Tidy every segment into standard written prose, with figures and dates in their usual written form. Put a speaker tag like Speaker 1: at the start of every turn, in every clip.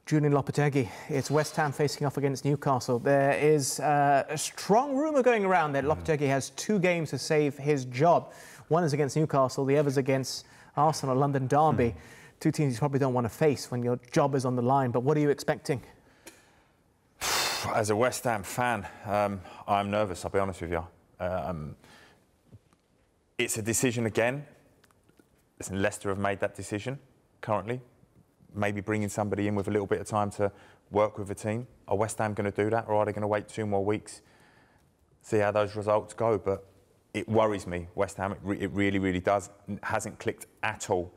Speaker 1: Julian Lopetegui. It's West Ham facing off against Newcastle. There is a strong rumour going around that Lopetegui has 2 games to save his job. One is against Newcastle, the other is against Arsenal, London derby. 2 teams you probably don't want to face when your job is on the line. But what are you expecting?
Speaker 2: As a West Ham fan, I'm nervous, I'll be honest with you. It's a decision again. Listen, Leicester have made that decision currently. Maybe bringing somebody in with a little bit of time to work with the team. Are West Ham going to do that, or are they going to wait 2 more weeks, see how those results go? But it worries me, West Ham. It really, really does. It hasn't clicked at all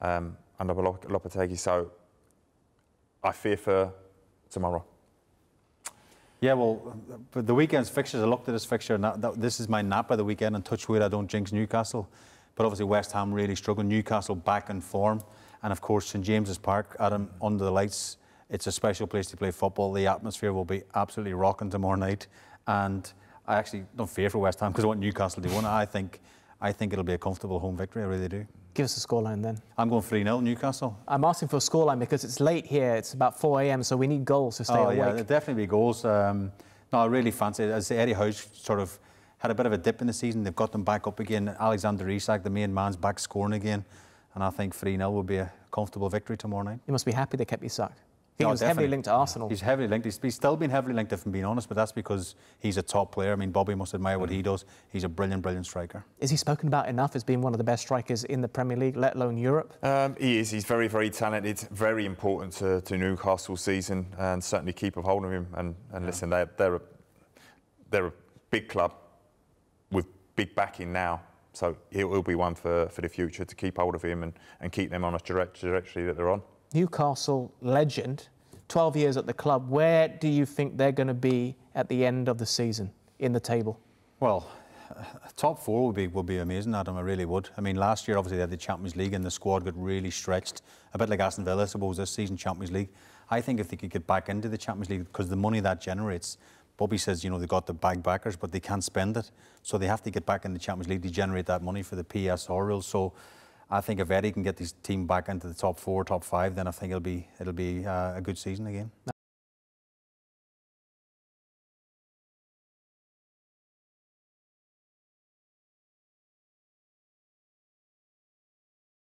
Speaker 2: under Lopetegui. So I fear for tomorrow.
Speaker 3: Yeah, well, the weekend's fixtures, I looked at this fixture, and this is my nap of the weekend, and touch wood, I don't jinx Newcastle. But obviously West Ham really struggling. Newcastle back in form. And of course, St James's Park, Adam, under the lights, it's a special place to play football. The atmosphere will be absolutely rocking tomorrow night. And I actually don't fear for West Ham because I want Newcastle to win. I think it'll be a comfortable home victory, I really do. Give us a scoreline then. I'm going 3-0 Newcastle.
Speaker 1: I'm asking for a scoreline because it's late here. It's about 4 a.m, so we need goals to stay awake.
Speaker 3: Yeah, there'll definitely be goals. No, I really fancy it. As Eddie Howe's sort of had a bit of a dip in the season, they've got them back up again. Alexander Isak, the main man's back scoring again. And I think 3-0 will be a comfortable victory tomorrow night.
Speaker 1: You must be happy they kept Isak. He was heavily linked to Arsenal.
Speaker 3: He's heavily linked. He's still been heavily linked, if I'm being honest, but that's because he's a top player. I mean, Bobby must admire what he does. He's a brilliant, brilliant striker.
Speaker 1: Is he spoken about enough as being one of the best strikers in the Premier League, let alone Europe?
Speaker 2: He is. He's very, very talented. Very important to Newcastle's season, and certainly keep a hold of him. And listen, they're a big club with big backing now. So it will be one for the future to keep hold of him and keep them on a trajectory that they're on.
Speaker 1: Newcastle legend, 12 years at the club. Where do you think they're going to be at the end of the season in the table?
Speaker 3: Well, top 4 would be amazing, Adam. I really would. I mean, last year obviously they had the Champions League and the squad got really stretched, a bit like Aston Villa, I suppose, this season, Champions League. I think if they could get back into the Champions League, because the money that generates, Bobby says, you know, they've got the bag backers, but they can't spend it. So they have to get back in the Champions League to generate that money for the PSR rules. So I think if Eddie can get his team back into the top 4, top 5, then I think it'll be a good season again.